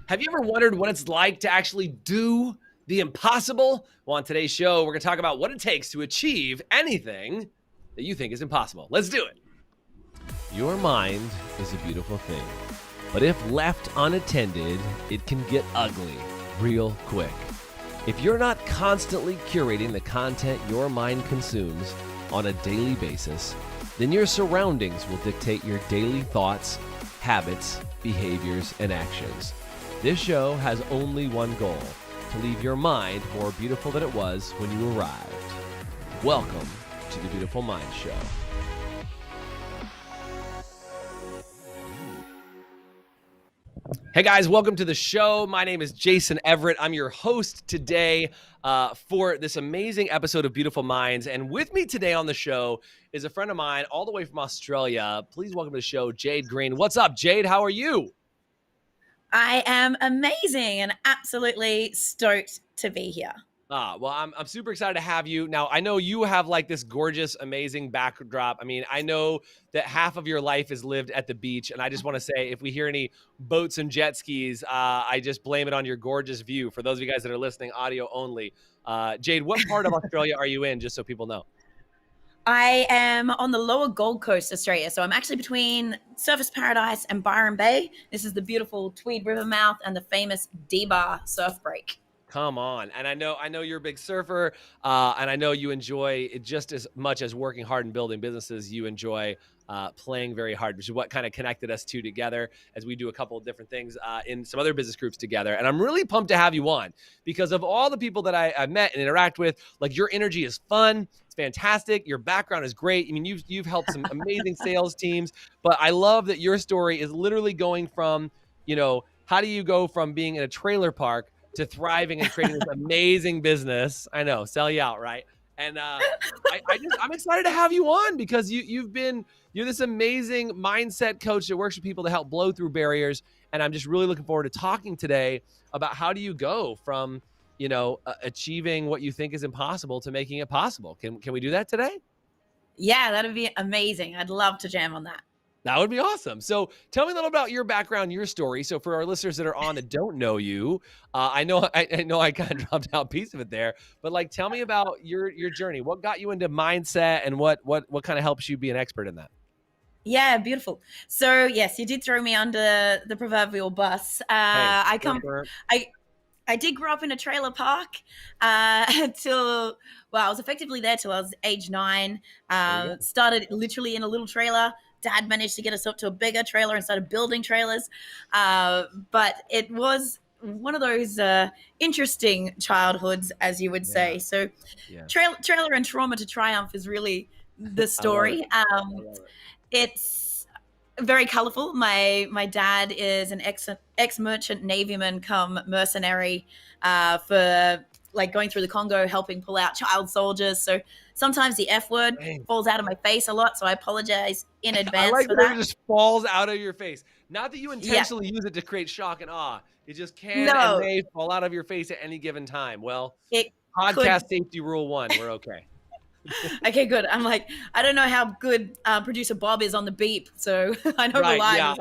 Have you ever wondered what it's like to actually do the impossible? Well, on today's show, we're going to talk about what it takes to achieve anything that you think is impossible. Let's do it. Your mind is a beautiful thing, but if left unattended, it can get ugly real quick. If you're not constantly curating the content your mind consumes on a daily basis, then your surroundings will dictate your daily thoughts, habits, behaviors, and actions. This show has only one goal: to leave your mind more beautiful than it was when you arrived. Welcome to the Beautiful Mind Show. Hey guys, welcome to the show. My name is Jason Everett. I'm your host today for this amazing episode of Beautiful Minds. And with me today on the show is a friend of mine all the way from Australia. Please welcome to the show, Jade Green. What's up, Jade? How are you? I am amazing and absolutely stoked to be here. Well, I'm super excited to have you. Now, I know you have like this gorgeous, amazing backdrop. I mean, I know that half of your life is lived at the beach. And I just want to say, if we hear any boats and jet skis, I just blame it on your gorgeous view. For those of you guys that are listening, audio only. Jade, what part of Australia are you in, just so people know? I am on the lower Gold Coast, Australia. So I'm actually between Surfers Paradise and Byron Bay. This is the beautiful Tweed River mouth and the famous D-Bar surf break. Come on. And I know you're a big surfer, and I know you enjoy it just as much as working hard and building businesses. You enjoy playing very hard, which is what kind of connected us two together as we do a couple of different things in some other business groups together. And I'm really pumped to have you on because of all the people that I've met and interact with. Like, your energy is fun. It's fantastic. Your background is great. I mean, you've helped some amazing sales teams, but I love that your story is literally going from, how do you go from being in a trailer park to thriving and creating this amazing business? I know, sell you out, right? And I'm excited to have you on because you're this amazing mindset coach that works with people to help blow through barriers. And I'm just really looking forward to talking today about how do you go from, achieving what you think is impossible to making it possible. Can we do that today? Yeah, that'd be amazing. I'd love to jam on that. That would be awesome. So tell me a little about your background, your story. So for our listeners that are on that don't know you, I know I kind of dropped out a piece of it there, but tell me about your journey. What got you into mindset and what kind of helps you be an expert in that? Yeah, beautiful. So yes, you did throw me under the proverbial bus. I did grow up in a trailer park until, I was effectively there till I was age 9. Started literally in a little trailer. Dad managed to get us up to a bigger trailer and started building trailers. But it was one of those interesting childhoods, as you would say. So trailer and trauma to triumph is really the story. It's very colorful. My dad is an ex-merchant navyman come mercenary for going through the Congo, helping pull out child soldiers. So sometimes the F word falls out of my face a lot. So I apologize in advance. I like for that that. it just falls out of your face. Not that you intentionally use it to create shock and awe. It just can and may fall out of your face at any given time. Well, podcast safety rule 1, we're okay. Okay, good. I'm I don't know how good producer Bob is on the beep, so I know the line. Yeah,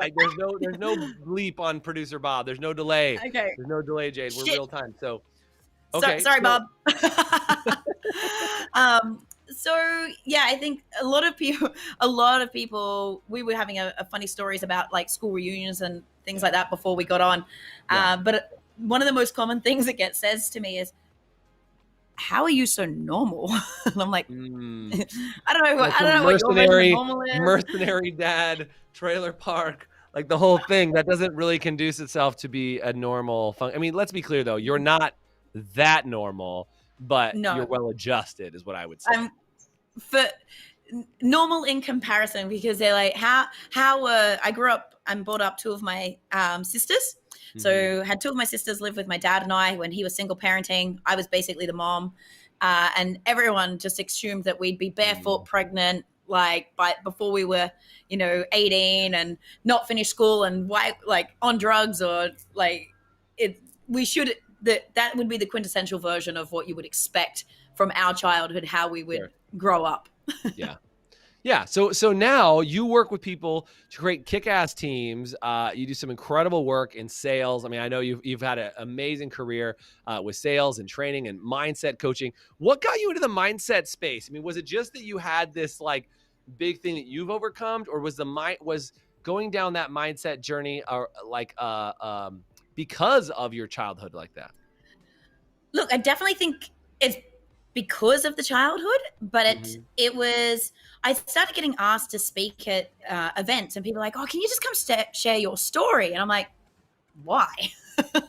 there's no bleep on producer Bob. There's no delay. Okay. There's no delay, Jade. We're real time. So, okay. Sorry, Bob. So yeah, I think a lot of people, we were having a funny stories about school reunions and things like that before we got on. But one of the most common things that gets said to me is, "How are you so normal?" And I'm like, I don't know what your version of normal is. Mercenary dad, trailer park, the whole thing that doesn't really conduce itself to be a normal I mean, let's be clear though, you're not that normal, but you're well adjusted is what I would say. For normal in comparison, because they're like, how I grew up and brought up 2 of my sisters. So had 2 of my sisters live with my dad and I when he was single parenting. I was basically the mom, and everyone just assumed that we'd be barefoot pregnant before we were 18 and not finished school and on drugs or that would be the quintessential version of what you would expect from our childhood, how we would grow up. Yeah. So now you work with people to create kick-ass teams. You do some incredible work in sales. I mean, I know you've had an amazing career with sales and training and mindset coaching. What got you into the mindset space? I mean, was it just that you had this like big thing that you've overcome, or was going down that mindset journey or because of your childhood like that? Look, I definitely think it's because of the childhood, but Mm-hmm. it was. I started getting asked to speak at events, and people are like, "Oh, can you just come share your story?" And I'm like, "Why?"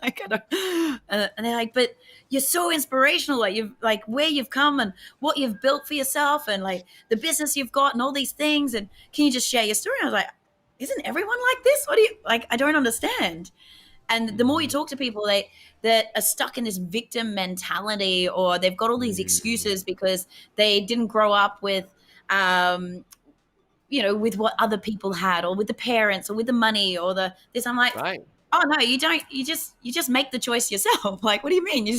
Like, and they're like, "But you're so inspirational. Like you've like where you've come and what you've built for yourself, and like the business you've got and all these things. And can you just share your story?" And I was like, "Isn't everyone like this? What do you like? I don't understand." And the more you Mm-hmm. talk to people, that are stuck in this victim mentality, or they've got all these Mm-hmm. excuses because they didn't grow up with, um, with what other people had, or with the parents, or with the money, or the this. I'm like, Right. oh no, you don't. You just make the choice yourself. Like, what do you mean?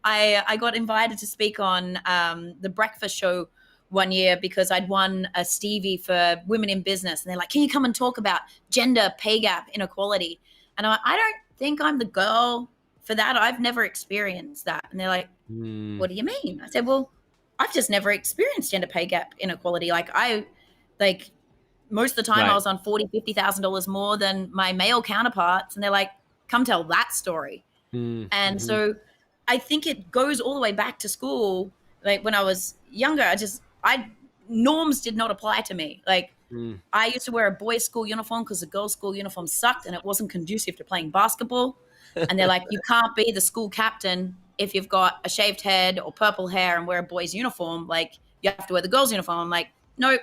I got invited to speak on the breakfast show one year because I'd won a Stevie for women in business, and they're like, "Can you come and talk about gender pay gap inequality?" And I don't think I'm the girl for that. I've never experienced that. And they're like, Mm, "What do you mean?" I said, "Well, I've just never experienced gender pay gap inequality. Like most of the time I right. was on $50,000 more than my male counterparts." And they're like, "Come tell that story." And Mm-hmm. so I think it goes all the way back to school. Like when I was younger, I norms did not apply to me. Like Mm. I used to wear a boys' school uniform because the girls' school uniform sucked and it wasn't conducive to playing basketball. And they're like, you can't be the school captain if you've got a shaved head or purple hair and wear a boys' uniform. Like you have to wear the girls' uniform. I'm like, no,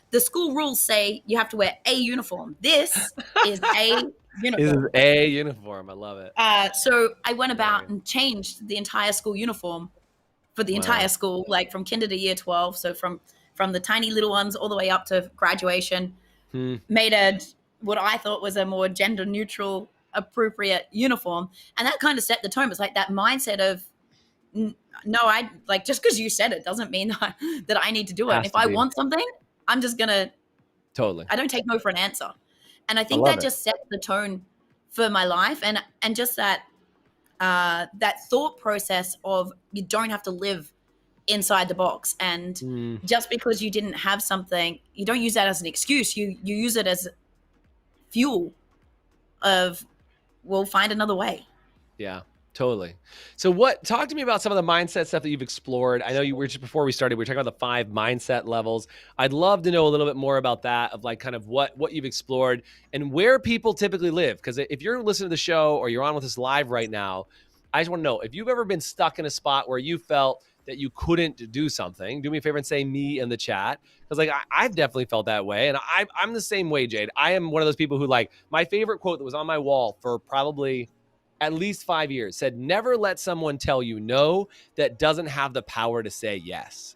the school rules say you have to wear a uniform. This is a This is uniform. a uniform. I love it. So I went about Hilarious. and changed the entire school uniform for the entire Wow. school, like from kinder to year 12. So from the tiny little ones all the way up to graduation, Hmm. made a what I thought was a more gender neutral, appropriate uniform, and that kind of set the tone. It's like that mindset of no, I like just because you said it doesn't mean that I need to do it. And Has if to I be. want something, I'm just gonna. Totally. I don't take no for an answer, and I I think love that it. just sets the tone for my life, and just that thought process of you don't have to live inside the box, and Mm, just because you didn't have something, you don't use that as an excuse. You use it as fuel of we'll find another way. yeah, totally. So talk to me about some of the mindset stuff that you've explored. I know you were just before we started, we were talking about the 5 mindset levels. I'd love to know a little bit more about that, of like kind of what you've explored and where people typically live. Because if you're listening to the show or you're on with us live right now, I just want to know if you've ever been stuck in a spot where you felt that you couldn't do something. Do me a favor and say me in the chat. Because like I've definitely felt that way. And I'm the same way, Jade. I am one of those people who like my favorite quote that was on my wall for probably at least 5 years said, never let someone tell you no that doesn't have the power to say yes.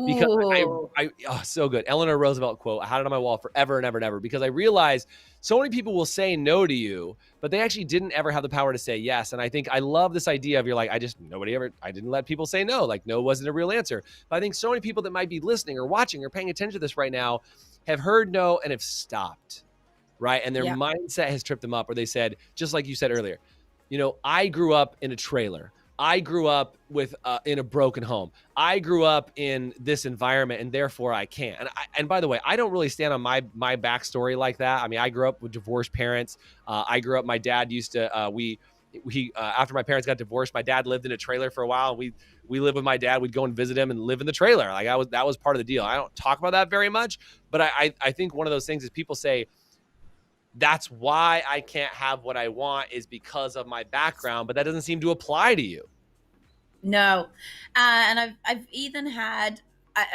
Because Ooh. oh, so good. Eleanor Roosevelt quote. I had it on my wall forever and ever and ever because I realized so many people will say no to you, but they actually didn't ever have the power to say yes. And I think I love this idea of you're like, I didn't let people say no. Like no wasn't a real answer. But I think so many people that might be listening or watching or paying attention to this right now have heard no and have stopped. Right. And their Yeah. mindset has tripped them up, or they said, just like you said earlier, I grew up in a trailer. I grew up in a broken home. I grew up in this environment, and therefore I can't. And by the way, I don't really stand on my backstory like that. I mean, I grew up with divorced parents. I grew up. My dad used to. We after my parents got divorced, my dad lived in a trailer for a while. And we lived with my dad. We'd go and visit him and live in the trailer. Like that was part of the deal. I don't talk about that very much, but I think one of those things is people say that's why I can't have what I want is because of my background, but that doesn't seem to apply to you. No. And I've even had,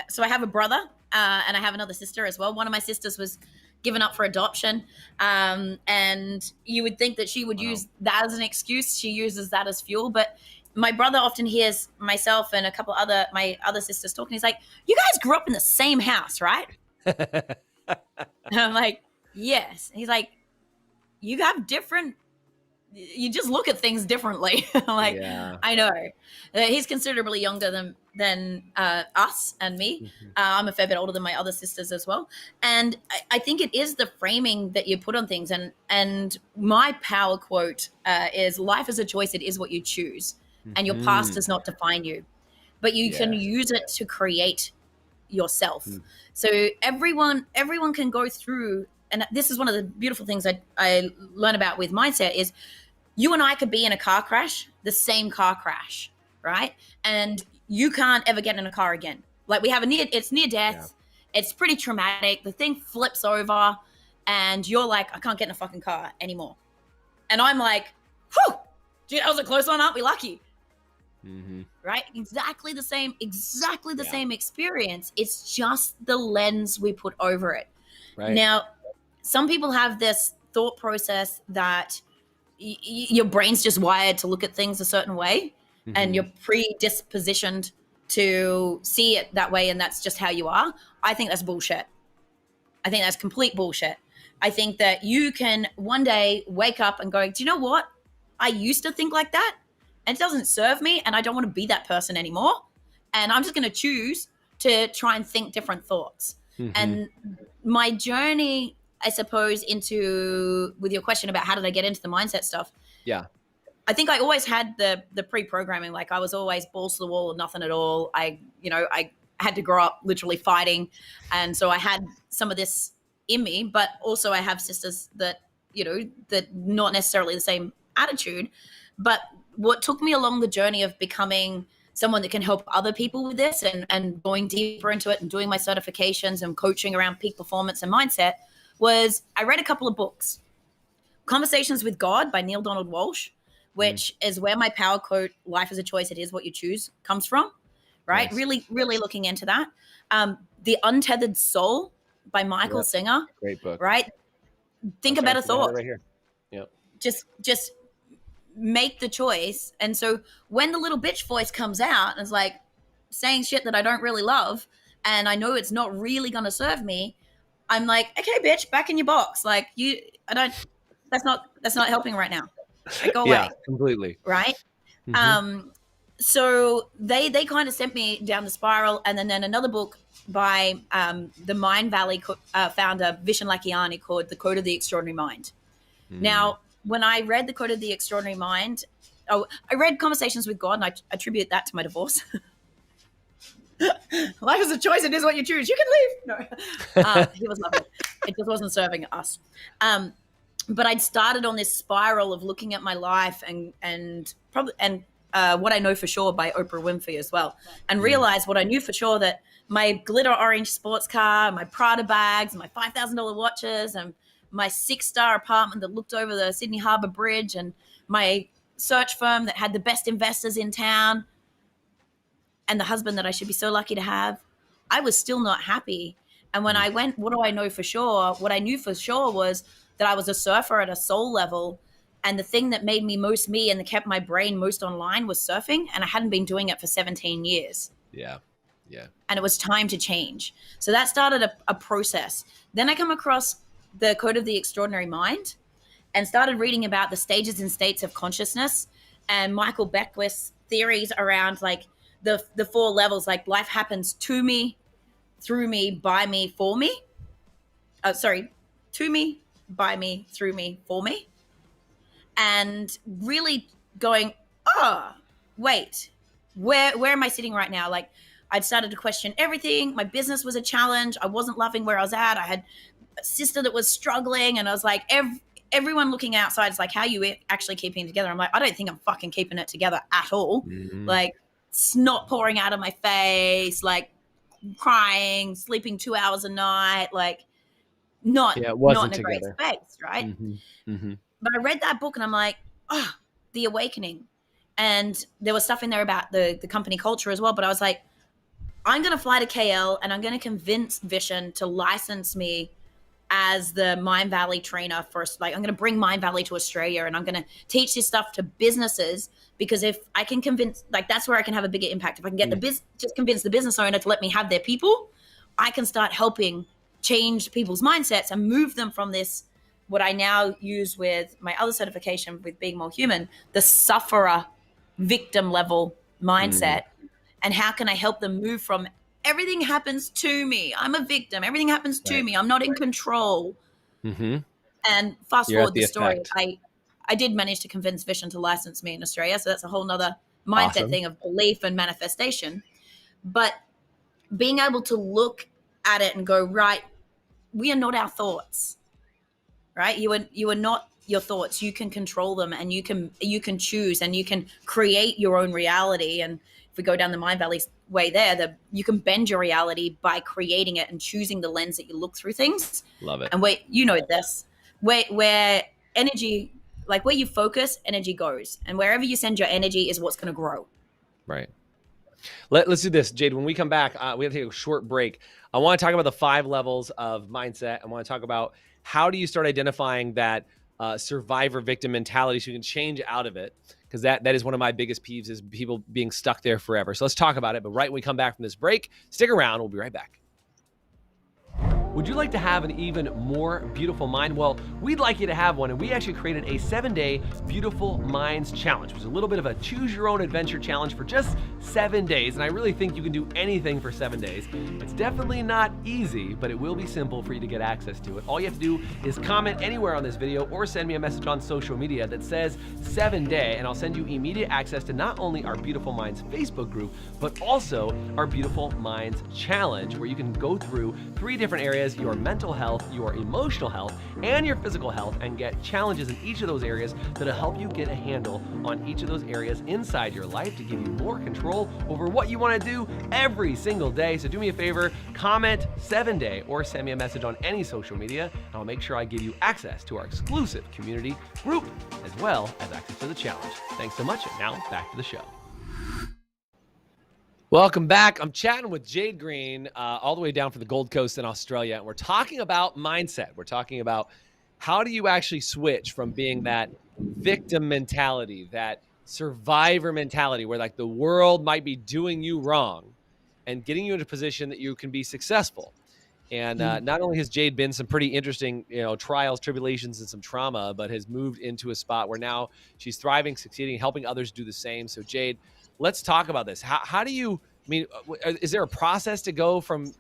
so I have a brother and I have another sister as well. One of my sisters was given up for adoption. And you would think that she would Wow. use that as an excuse. She uses that as fuel. But my brother often hears myself and a couple my other sisters talking. He's like, you guys grew up in the same house, right? And I'm like, yes. He's like, you have different you just look at things differently. Like, Yeah. I know he's considerably younger than us and me. I'm a fair bit older than my other sisters as well. And I think it is the framing that you put on things. And my power quote is, life is a choice. It is what you choose. And your past does not define you, but you can use it to create yourself. So everyone can go through, and this is one of the beautiful things I learn about with mindset is, you and I could be in a car crash, the same car crash, right? And you can't ever get in a car again. Like, we have it's near death. Yeah. It's pretty traumatic. The thing flips over and you're like, I can't get in a fucking car anymore. And I'm like, whew, gee, that was a close one. Aren't we lucky? Right? Exactly the same experience. It's just the lens we put over it. Right. Now, some people have this thought process that your brain's just wired to look at things a certain way, and you're predispositioned to see it that way, and that's just how you are. I think that's bullshit. I think that's complete bullshit. I think that you can one day wake up and go, do you know what? I used to think like that, and it doesn't serve me, and I don't want to be that person anymore. And I'm just going to choose to try and think different thoughts. And my journey, I suppose, with your question about how did I get into the mindset stuff. Yeah. I think I always had the pre-programming. Like, I was always balls to the wall or nothing at all. I had to grow up literally fighting. And so I had some of this in me, but also I have sisters that not necessarily the same attitude. But what took me along the journey of becoming someone that can help other people with this and going deeper into it and doing my certifications and coaching around peak performance and mindset was, I read a couple of books. Conversations with God by Neil Donald Walsh, which is where my power quote, life is a choice, it is what you choose, comes from, right? Nice. Really, really looking into that. The Untethered Soul by Michael Singer. Great book. Right? Think a better thought. Right here. Yep. Just make the choice. And so when the little bitch voice comes out and is like saying shit that I don't really love, and I know it's not really going to serve me, I'm like, okay, bitch, back in your box. Like, that's not helping right now. Like, go away. Yeah, completely. Right. So they kind of sent me down the spiral. And then another book by the Mind Valley founder, Vishen Lakhiani, called The Code of the Extraordinary Mind. Now, when I read The Code of the Extraordinary Mind, I read Conversations with God, and I attribute that to my divorce. Life is a choice. It is what you choose. You can leave. No, he was lovely. It just wasn't serving us. But I'd started on this spiral of looking at my life and What I Know for Sure by Oprah Winfrey as well, and realized what I knew for sure, that my glitter orange sports car, my Prada bags, my $5,000 watches, and my 6-star apartment that looked over the Sydney Harbour Bridge, and my search firm that had the best investors in town, and the husband that I should be so lucky to have, I was still not happy. And when I went, what do I know for sure? What I knew for sure was that I was a surfer at a soul level. And the thing that made me most me and that kept my brain most online was surfing. And I hadn't been doing it for 17 years. Yeah. Yeah. And it was time to change. So that started a process. Then I come across The Code of the Extraordinary Mind and started reading about the stages and states of consciousness and Michael Beckwith's theories around like the 4 levels, like life happens to me, through me, by me, for me. To me, by me, through me, for me. And really going, wait, where am I sitting right now? Like, I'd started to question everything. My business was a challenge. I wasn't loving where I was at. I had a sister that was struggling, and I was like, everyone looking outside is like, how are you actually keeping it together? I'm like, I don't think I'm fucking keeping it together at all. Like, snot pouring out of my face, like crying, sleeping 2 hours a night, like not in a great space, right? But I read that book and I'm like, The Awakening. And there was stuff in there about the company culture as well. But I was like, I'm going to fly to KL and I'm going to convince Vishen to license me as the Mind Valley trainer first. Like, I'm going to bring Mind Valley to Australia and I'm going to teach this stuff to businesses, because if I can convince, like, that's where I can have a bigger impact. If I can get just convince the business owner to let me have their people, I can start helping change people's mindsets and move them from this what I now use with my other certification with Being More Human, the sufferer victim level mindset. And how can I help them move from everything happens to me, I'm a victim, everything happens to me, I'm not in control. And fast You're at forward the the story, effect. I did manage to convince Vision to license me in Australia. So that's a whole nother mindset thing of belief and manifestation. But being able to look at it and go, right, we are not our thoughts, right? You are not your thoughts. You can control them, and you can choose, and you can create your own reality. And if we go down the Mind Valley way there, you can bend your reality by creating it and choosing the lens that you look through things. Love it. And this, where energy, like where you focus, energy goes. And wherever you send your energy is what's going to grow. Right. Let's do this, Jade. When we come back, we have to take a short break. I want to talk about the 5 levels of mindset. I want to talk about how do you start identifying that survivor victim mentality so you can change out of it, because that is one of my biggest peeves, is people being stuck there forever. So let's talk about it. But right when we come back from this break, stick around. We'll be right back. Would you like to have an even more beautiful mind? Well, we'd like you to have one, and we actually created a 7-day Beautiful Minds Challenge, which is a little bit of a choose your own adventure challenge for just 7 days. And I really think you can do anything for 7 days. It's definitely not easy, but it will be simple for you to get access to it. All you have to do is comment anywhere on this video or send me a message on social media that says 7-day, and I'll send you immediate access to not only our Beautiful Minds Facebook group, but also our Beautiful Minds Challenge, where you can go through 3 different areas: your mental health, your emotional health, and your physical health, and get challenges in each of those areas that'll help you get a handle on each of those areas inside your life to give you more control over what you want to do every single day. So do me a favor, comment 7-day or send me a message on any social media, and I'll make sure I give you access to our exclusive community group as well as access to the challenge. Thanks so much, and now back to the show. Welcome back. I'm chatting with Jade Green, all the way down from the Gold Coast in Australia. And we're talking about mindset. We're talking about how do you actually switch from being that victim mentality, that survivor mentality, where like the world might be doing you wrong, and getting you into a position that you can be successful. And not only has Jade been some pretty interesting, trials, tribulations, and some trauma, but has moved into a spot where now she's thriving, succeeding, helping others do the same. So Jade, let's talk about this. How do you, is there a process to go from,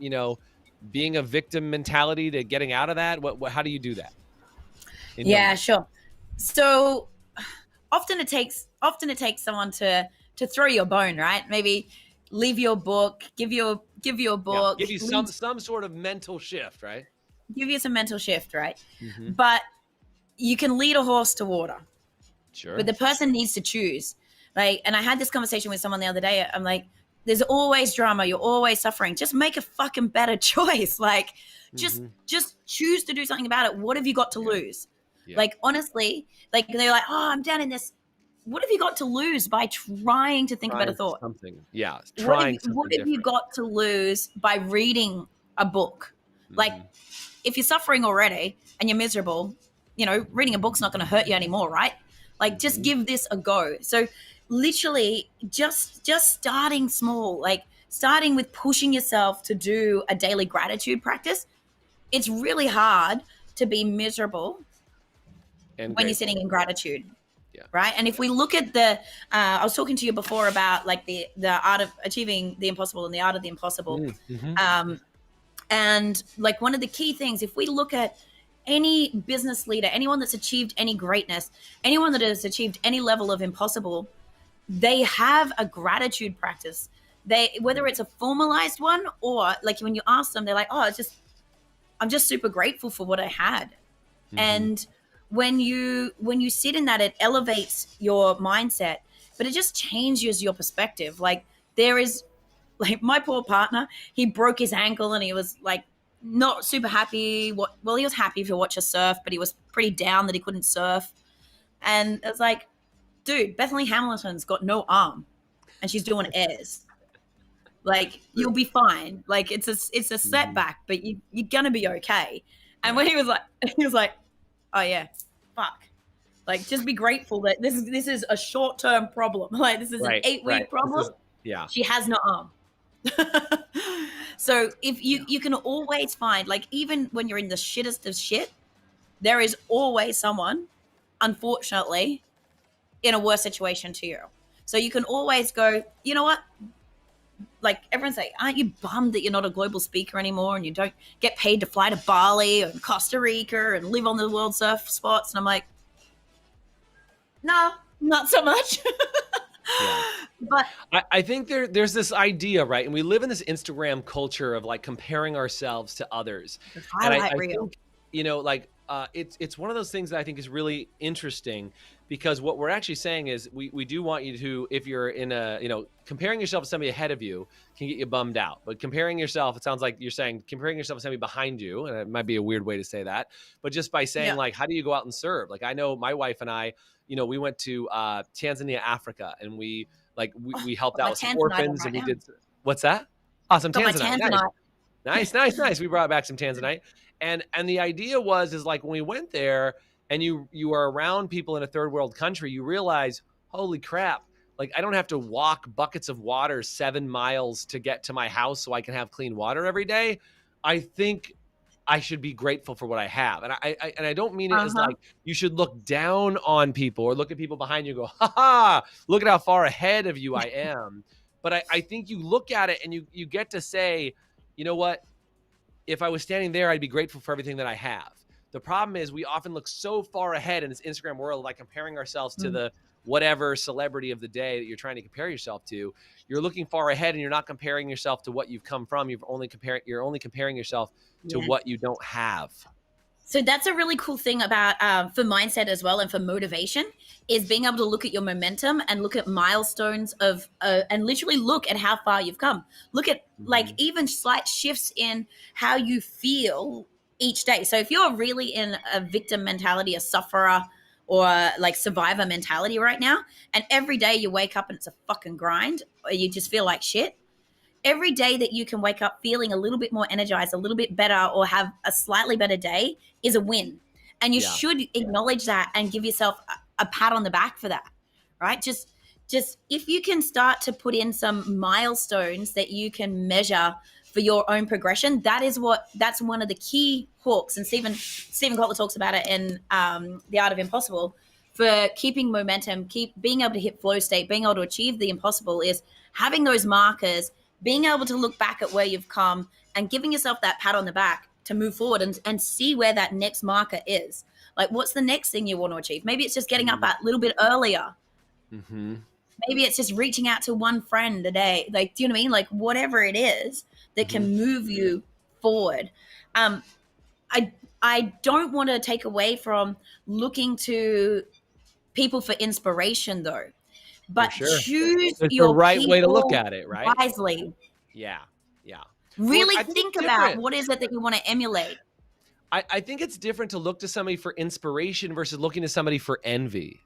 being a victim mentality to getting out of that? How do you do that? Yeah, sure. So often it takes someone to throw your bone, right? Maybe leave your book, give you a book, give you some sort of mental shift, right? Give you some mental shift, right? But you can lead a horse to water. Sure. But the person needs to choose. And I had this conversation with someone the other day. I'm like, there's always drama. You're always suffering. Just make a fucking better choice. Just choose to do something about it. What have you got to lose? Yeah. Honestly, they're like, oh, I'm down in this. What have you got to lose by trying to think about a thought? Something. Yeah. What have you got to lose by reading a book? If you're suffering already and you're miserable, reading a book's not going to hurt you anymore, right? Just give this a go. So literally just starting small, starting with pushing yourself to do a daily gratitude practice. It's really hard to be miserable when you're sitting in gratitude. Yeah. Right. And if we look at I was talking to you before about the art of achieving the impossible and the art of the impossible. And one of the key things, if we look at any business leader, anyone that's achieved any greatness, anyone that has achieved any level of impossible, they have a gratitude practice. Whether it's a formalized one or when you ask them, they're like, oh, I'm just super grateful for what I had. And when you sit in that, it elevates your mindset, but it just changes your perspective. There is my poor partner, he broke his ankle and he was not super happy. Well, he was happy to watch us surf, but he was pretty down that he couldn't surf. And it's like, dude, Bethany Hamilton's got no arm and she's doing airs. You'll be fine. It's a setback, but you're gonna be okay. And when he was like, oh yeah, fuck. Just be grateful that this is a short-term problem. This is an 8-week problem. She has no arm. So if you can always find, even when you're in the shittest of shit, there is always someone, unfortunately, in a worse situation to you. So you can always go, you know what? Like everyone's like, aren't you bummed that you're not a global speaker anymore and you don't get paid to fly to Bali and Costa Rica and live on the world surf spots? And I'm like, no, not so much. Yeah. But I think there's this idea, right? And we live in this Instagram culture of like comparing ourselves to others. And I reel. think, you know, like it's one of those things that I think is really interesting, because what we're actually saying is we do want you to, if you're in a, you know, comparing yourself to somebody ahead of you can get you bummed out. But comparing yourself, it sounds like you're saying comparing yourself to somebody behind you, and it might be a weird way to say that, but just by saying like, how do you go out and serve? Like, I know my wife and I, you know, we went to Tanzania, Africa, and we helped out with some orphans, and we did. What's that? Awesome, Tanzanite. Nice. We brought back some Tanzanite, and the idea is like when we went there, and you are around people in a third world country, you realize, holy crap, like I don't have to walk buckets of water 7 miles to get to my house so I can have clean water every day. I think I should be grateful for what I have. And I don't mean it as like you should look down on people or look at people behind you and go, look at how far ahead of you I am. But I think you look at it and you get to say, you know what? If I was standing there, I'd be grateful for everything that I have. The problem is we often look so far ahead in this Instagram world, like comparing ourselves to the whatever celebrity of the day that you're trying to compare yourself to. You're looking far ahead and you're not comparing yourself to what you've come from. You're only comparing yourself to what you don't have. So that's a really cool thing about for mindset as well, and for motivation, is being able to look at your momentum and look at milestones of and literally look at how far you've come. Look at like even slight shifts in how you feel each day. So if you're really in a victim mentality, a sufferer, or like survivor mentality right now, and every day you wake up and it's a fucking grind, or you just feel like shit, every day that you can wake up feeling a little bit more energized, a little bit better, or have a slightly better day is a win. And you should acknowledge that and give yourself a pat on the back for that, right? Just if you can start to put in some milestones that you can measure for your own progression, that's one of the key hooks. And Stephen Kotler talks about it in The Art of Impossible. For keeping momentum, keep being able to hit flow state, being able to achieve the impossible, is having those markers, being able to look back at where you've come and giving yourself that pat on the back to move forward and see where that next marker is. Like, what's the next thing you want to achieve? Maybe it's just getting up a little bit earlier. Maybe it's just reaching out to one friend a day. Like, do you know what I mean? Like, whatever it is that can move you forward. I don't want to take away from looking to people for inspiration, though. But choose your the right way to look at it, right? Wisely. Yeah. Really think about what is it that you want to emulate. I think it's different to look to somebody for inspiration versus looking to somebody for envy,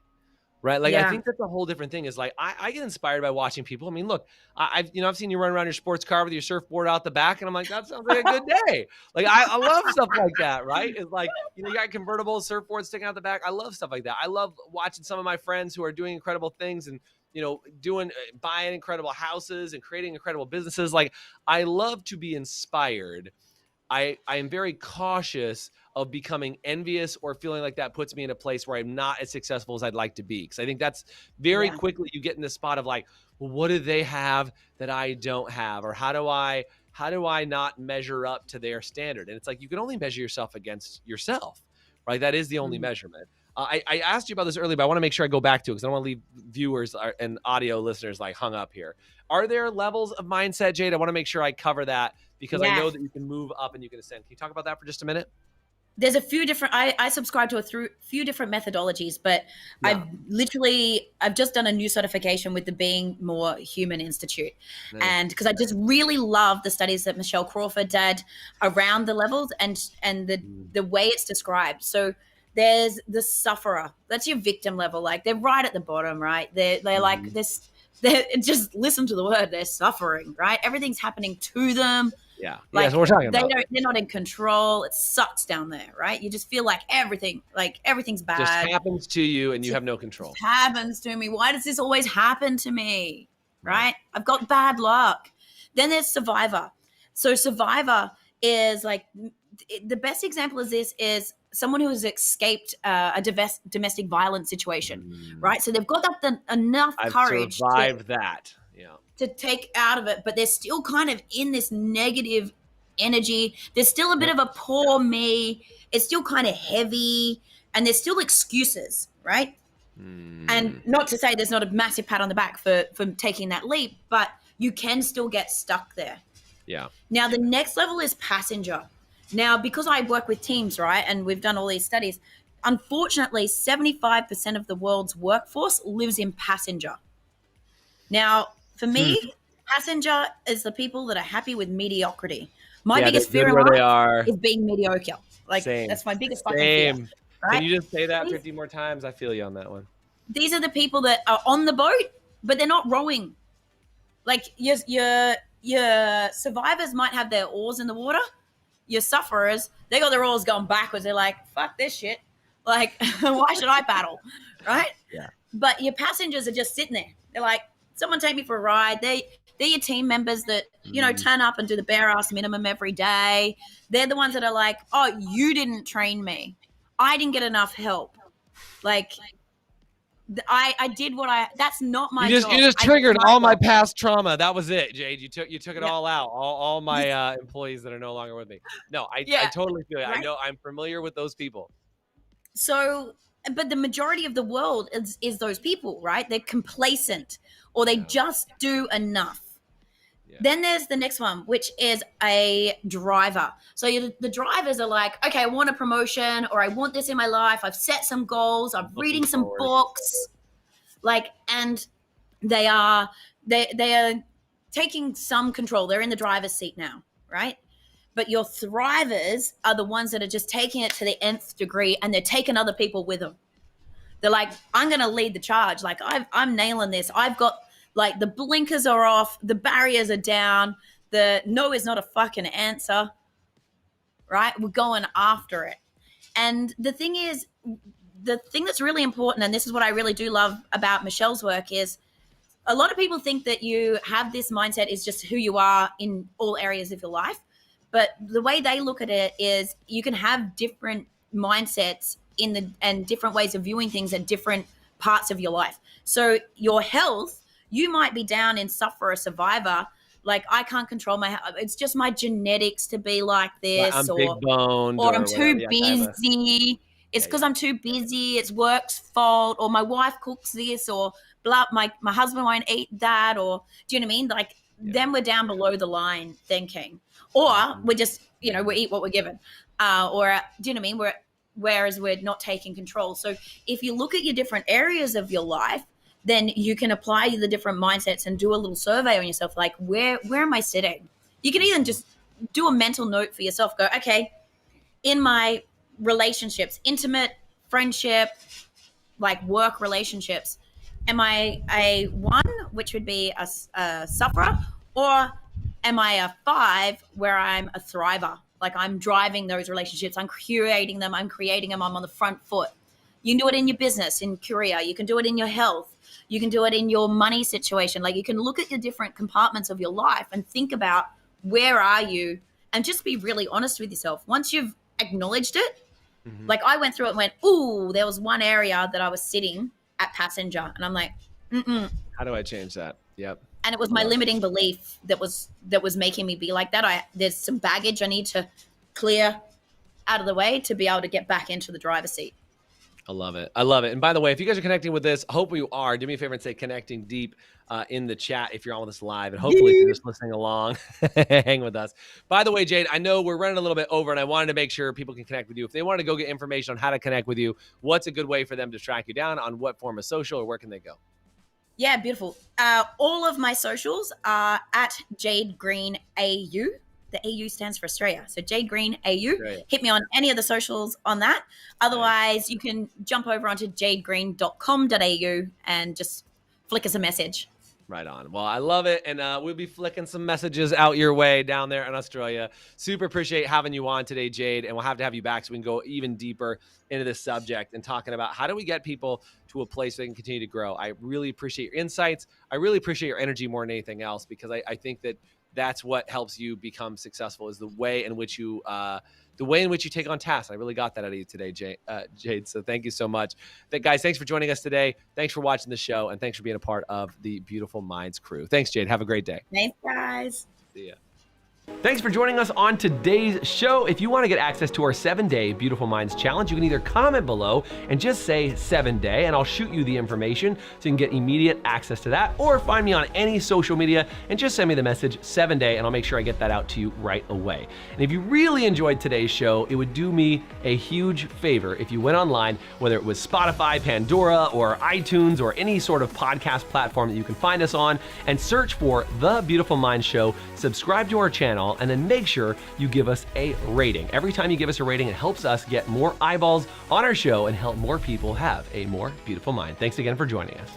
right? Like, I think that's a whole different thing. Is like, I get inspired by watching people. I mean, look, I've seen you run around your sports car with your surfboard out the back, and I'm like, that sounds like a good day. Like, I love stuff like that, right? It's like, you got convertible surfboards sticking out the back. I love stuff like that. I love watching some of my friends who are doing incredible things and, buying incredible houses and creating incredible businesses. Like, I love to be inspired. I am very cautious of becoming envious or feeling like that puts me in a place where I'm not as successful as I'd like to be. Because I think that's very quickly you get in this spot of like, well, what do they have that I don't have? Or how do I not measure up to their standard? And it's like, you can only measure yourself against yourself, right? That is the only measurement. I asked you about this earlier, but I want to make sure I go back to it because I don't want to leave viewers and audio listeners like hung up here. Are there levels of mindset, Jade? I want to make sure I cover that because I know that you can move up and you can ascend. Can you talk about that for just a minute? There's a few different, I subscribe to a few different methodologies, but I've just done a new certification with the Being More Human Institute. Nice. And because I just really love the studies that Michelle Crawford did around the levels and the way it's described. So there's the sufferer. That's your victim level. Like, they're right at the bottom, right? They're like this. They just listen to the word. They're suffering, right? Everything's happening to them. Yeah, like, that's what we're talking about. They're not in control. It sucks down there, right? You just feel like everything's bad. Just happens to you, and you have no control. It happens to me. Why does this always happen to me? Right? I've got bad luck. Then there's survivor. So survivor is like, the best example of this is someone who has escaped a domestic violence situation, right? So they've got enough courage survived that. Yeah. To take out of it, but they're still kind of in this negative energy. There's still a bit of a poor me. It's still kind of heavy, and there's still excuses, right? And not to say there's not a massive pat on the back for taking that leap, but you can still get stuck there. Yeah. Now, the next level is passenger. Now, because I work with teams, right, and we've done all these studies, unfortunately, 75% of the world's workforce lives in passenger. Now, for me, passenger is the people that are happy with mediocrity. My biggest fear in life is being mediocre. Like, that's my biggest fucking fear. Right? Can you just say that 50 more times? I feel you on that one. These are the people that are on the boat, but they're not rowing. Like, your survivors might have their oars in the water. Your sufferers, they got their oars going backwards. They're like, fuck this shit. Like, why should I paddle? Right? Yeah. But your passengers are just sitting there. They're like, someone take me for a ride. They're your team members that, turn up and do the bare ass minimum every day. They're the ones that are like, oh, you didn't train me. I didn't get enough help. Like, I did that's not my job. You just triggered all my past trauma. That was it, Jade. You took it all out. All my employees that are no longer with me. No, I totally feel it. Right? I know, I'm familiar with those people. So, but the majority of the world is those people, right? They're complacent, or they just do enough. Yeah. Then there's the next one, which is a driver. So the drivers are like, okay, I want a promotion, or I want this in my life. I've set some goals. I'm reading some books, and they are taking some control. They're in the driver's seat now, right? But your thrivers are the ones that are just taking it to the nth degree, and they're taking other people with them. They're like, I'm going to lead the charge. Like, I'm nailing this. I've got, like, the blinkers are off. The barriers are down. The no is not a fucking answer, right? We're going after it. And the thing is, the thing that's really important, and this is what I really do love about Michelle's work, is a lot of people think that you have this mindset is just who you are in all areas of your life. But the way they look at it is you can have different mindsets and different ways of viewing things at different parts of your life. So your health, you might be down in suffer or survivor. Like, I can't control my health. It's just my genetics to be like this. I'm big boned. Or I'm too busy. It's because I'm too busy. It's work's fault. Or my wife cooks this. Or blah, my husband won't eat that. Or, do you know what I mean? Like, then we're down below the line thinking. Or we're just, we eat what we're given. Or, do you know what I mean? Whereas we're not taking control. So if you look at your different areas of your life, then you can apply the different mindsets and do a little survey on yourself. Like, where am I sitting? You can even just do a mental note for yourself. Go, okay, in my relationships, intimate, friendship, like work relationships, am I a 1, which would be a sufferer, or am I a 5 where I'm a thriver? Like, I'm driving those relationships. I'm curating them. I'm creating them. I'm on the front foot. You can do it in your business, in career. You can do it in your health. You can do it in your money situation. Like, you can look at the different compartments of your life and think about where are you, and just be really honest with yourself. Once you've acknowledged it, like, I went through it and went, ooh, there was one area that I was sitting at passenger. And I'm like, how do I change that? Yep. And it was my limiting belief that was making me be like that. There's some baggage I need to clear out of the way to be able to get back into the driver's seat. I love it. I love it. And by the way, if you guys are connecting with this, hope you are. Do me a favor and say connecting deep in the chat if you're on with us live. And hopefully if you're just listening along, hang with us. By the way, Jade, I know we're running a little bit over, and I wanted to make sure people can connect with you. If they want to go get information on how to connect with you, what's a good way for them to track you down? On what form of social, or where can they go? Yeah, beautiful. All of my socials are at Jade Green AU. The AU stands for Australia. So Jade Green AU. Right. Hit me on any of the socials on that. Otherwise, you can jump over onto jadegreen.com.au and just flick us a message. Right on. Well, I love it. And we'll be flicking some messages out your way down there in Australia. Super appreciate having you on today, Jade. And we'll have to have you back so we can go even deeper into this subject and talking about how do we get people to a place where they can continue to grow. I really appreciate your insights. I really appreciate your energy more than anything else, because I think that that's what helps you become successful, is the way in which you the way in which you take on tasks. I really got that out of you today, Jade. So thank you so much. Guys, thanks for joining us today. Thanks for watching the show, and thanks for being a part of the Beautiful Minds crew. Thanks, Jade. Have a great day. Thanks, guys. See ya. Thanks for joining us on today's show. If you want to get access to our 7-day Beautiful Minds Challenge, you can either comment below and just say 7-day, and I'll shoot you the information so you can get immediate access to that, or find me on any social media and just send me the message 7-day, and I'll make sure I get that out to you right away. And if you really enjoyed today's show, it would do me a huge favor if you went online, whether it was Spotify, Pandora, or iTunes, or any sort of podcast platform that you can find us on, and search for The Beautiful Minds Show, subscribe to our channel, and then make sure you give us a rating. Every time you give us a rating, it helps us get more eyeballs on our show and help more people have a more beautiful mind. Thanks again for joining us.